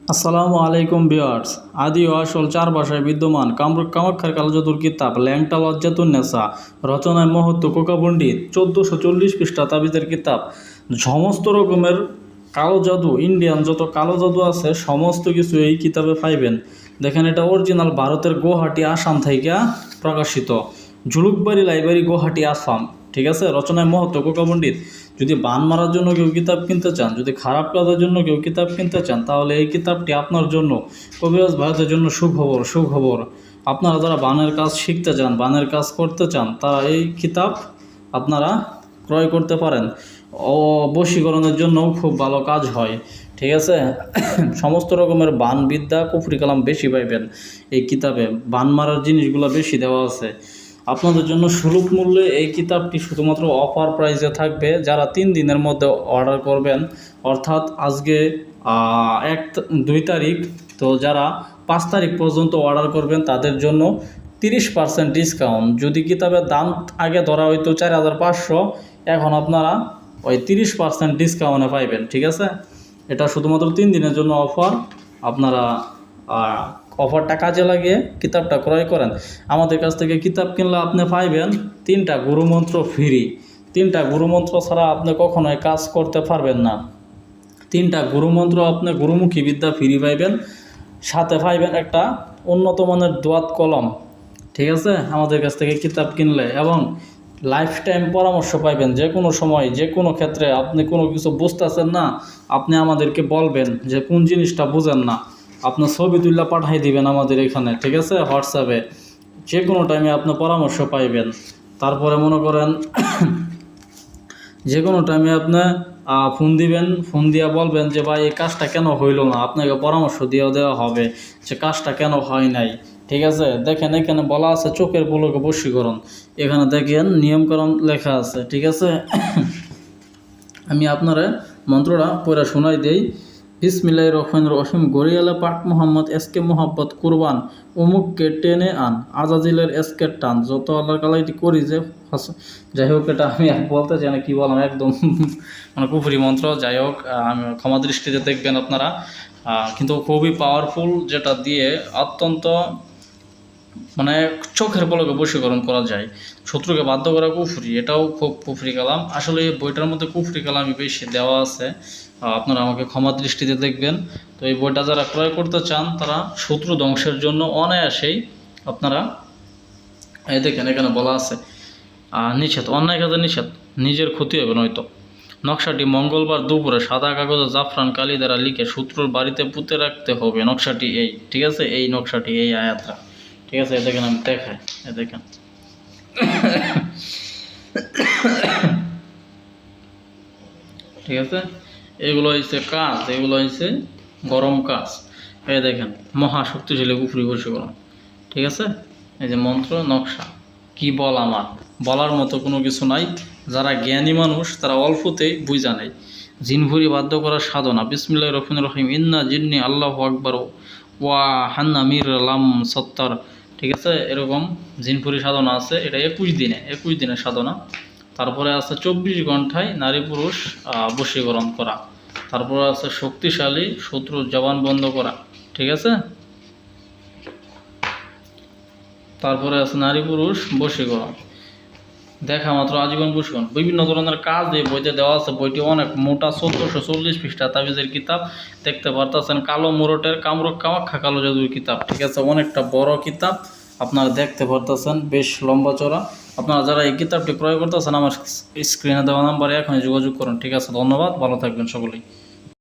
আসসালামু আলাইকুম ভিউয়ার্স। আদি ও আসল চার ভাষায় বিদ্যমান কামরূপ কামাখ্যার কালজাদুর কিতাব ল্যাংটা লজ্জাতুন নেসা, রচনায় মহত্ব কোকা পণ্ডিত, 1440 পৃষ্ঠা তাবিজের কিতাব। সমস্ত রকমের কালো জাদু, ইন্ডিয়ান যত কালো জাদু আছে সমস্ত কিছু এই কিতাবে পাইবেন। দেখেন, এটা অরিজিনাল ভারতের গুয়াহাটি আসাম থেকে প্রকাশিত। জুলুকবাড়ি লাইব্রেরি, গুয়াহাটি, আসাম। ঠিক আছে, রচনায় মহত্ব কোকা পণ্ডিত। যদি বান মারার জন্য কেউ কিতাব কিনতে চান, যদি খারাপ কাজের জন্য কেউ কিতাব কিনতে চান, তাহলে এই কিতাবটি আপনার জন্য। কবিরাজ ভারতের জন্য সুখবর, সুখবর। আপনারা যারা বানের কাজ শিখতে চান, বানের কাজ করতে চান, তারা এই কিতাব আপনারা ক্রয় করতে পারেন। বশীকরণের জন্যও খুব ভালো কাজ হয়। ঠিক আছে, সমস্ত রকমের বান বিদ্যা, কুফরি কালাম বেশি পাইবেন এই কিতাবে। বান মারার জিনিসগুলো বেশি দেওয়া আছে। আপনাদের জন্য সুলভ মূল্যে এই কিতাবটি শুধুমাত্র অফার প্রাইসে থাকবে। যারা 3 দিনের মধ্যে অর্ডার করবেন, অর্থাৎ আজকে 2 তারিখ, তো যারা 5 তারিখ পর্যন্ত অর্ডার করবেন তাদের জন্য 30% ডিসকাউন্ট। যদি কিতাবের দাম আগে ধরা হইতো 4500, এখন আপনারা ওই 30% ডিসকাউন্টে পাইবেন। ঠিক আছে, এটা শুধুমাত্র 3 দিনের জন্য অফার। আপনারা অফারটা কাজে লাগিয়ে কিতাবটা ক্রয় করেন। আমাদের কাছ থেকে কিতাব কিনলে আপনি পাইবেন 3টা গুরুমন্ত্র ফ্রি। 3টা গুরুমন্ত্র ছাড়া আপনি কখনোই কাজ করতে পারবেন না। 3টা গুরুমন্ত্র, আপনি গুরুমুখী বিদ্যা ফ্রি পাইবেন। সাথে পাইবেন একটা উন্নত মানের দোয়াত কলম। ঠিক আছে, আমাদের কাছ থেকে কিতাব কিনলে, এবং লাইফ টাইম পরামর্শ পাইবেন। যে কোনো সময়, যে কোনো ক্ষেত্রে আপনি কোনো কিছু বুঝতেছেন না, আপনি আমাদেরকে বলবেন যে কোন জিনিসটা বুঝেন না, আপনার ছবি তুলে পাঠাই দিবেন আমাদের এখানে। ঠিক আছে, হোয়াটসঅ্যাপে যে কোনো টাইমে আপনি পরামর্শ পাইবেন। তারপরে মনে করেন যে কোনো টাইমে আপনি ফোন দিবেন, ফোন দিয়ে বলবেন যে ভাই এই কাজটা কেন হইল না, আপনাকে পরামর্শ দিয়েও দেওয়া হবে যে কাজটা কেন হয় নাই। ঠিক আছে, দেখেন এখানে বলা আছে চোখের পলকে বশীকরণ। এখানে দেখেন নিয়মকানুন লেখা আছে। ঠিক আছে, আমি আপনারা মন্ত্রটা পড়ে শোনাই দেই। বিসমিল্লাহির রহমানির রহিম। গড়িয়ালা পাক মোহাম্মদ এসকে মোহাব্বত কুরবান, অমুককে টেনে আন, আজাজিলের এসকে টান, যত আল্লাহর কালাইটি করি যে। যাই হোক, এটা আমি বলতে চাই না, কী বললাম, একদম মানে কুফরি মন্ত্র। যাই হোক, আমি ক্ষমা দৃষ্টিতে দেখবেন আপনারা। কিন্তু খুবই পাওয়ারফুল, যেটা দিয়ে অত্যন্ত মানে চোখের পলকে বশীকরণ করা যায়। শত্রুকে বাধ্য করা কুফরি, এটাও খুব কুফরি কালাম। আসলে এই বইটার মধ্যে কুফরি কালামই বেশি দেওয়া আছে। আপনারা আমাকে ক্ষমা দৃষ্টিতে দেখবেন। তো এই বইটা যারা ক্রয় করতে চান, তারা শত্রু ধ্বংসের জন্য অনায়াসেই আপনারা এই দেখেন এখানে বলা আছে নিষেধ, অন্যায় কাজে নিষেধ, নিজের ক্ষতি হবে নয়তো। নকশাটি মঙ্গলবার দুপুরে সাদা কাগজে জাফরান কালি দ্বারা লিখে শত্রুর বাড়িতে পুঁতে রাখতে হবে। নকশাটি এই। ঠিক আছে, এই নকশাটি, এই আয়াতটা। ঠিক আছে, দেখেন আমি দেখাই, দেখেন। ঠিক আছে, এগুলো হচ্ছে কাজ, এগুলো হচ্ছে গরম কাজ। এই দেখেন, মহাশক্তিশালী কুফরি বশীকরণ। ঠিক আছে, এই যে মন্ত্র নকশা, কি বল, আমার বলার মতো কোনো কিছু নাই। যারা জ্ঞানী মানুষ তারা অল্পতেই বুঝা নেয়। জিনভুরি বাধ্য করার সাধনা। বিসমিল্লাহির রহমানির রহিম। ইন্না জিন্নি আল্লাহু আকবার ওয়া হান্না মির লাম সত্তার। ঠিক আছে, এরকম জিনপুরি সাধনা আছে। এটা 21 দিনের সাধনা। তারপরে আছে 24 ঘন্টায় নারী পুরুষ বশীকরণ করা। তারপরে আছে শক্তিশালী শত্রুর জবান বন্ধ করা। ঠিক আছে, তারপরে আছে নারী পুরুষ বশীকরণ, দেখা মাত্র আজীবন বশীকরণ। বিভিন্ন ধরনের কাজ এই বইতে দেওয়া আছে। বইটি অনেক মোটা, 1440 পৃষ্ঠা তাবিজের কিতাব। দেখতে পারতেছেন কালো মুরটের কামরূপ কামাখ্যা কালো জাদুর কিতাব। ঠিক আছে, অনেকটা বড় কিতাব, আপনারা দেখতে পারতেছেন, বেশ লম্বা চড়া। আপনারা যারা এই কিতাবটি ক্রয় করতেছেন, আমার স্ক্রিনে দেওয়া নাম্বারে এখনই যোগাযোগ করুন। ঠিক আছে, ধন্যবাদ, ভালো থাকবেন সকলেই।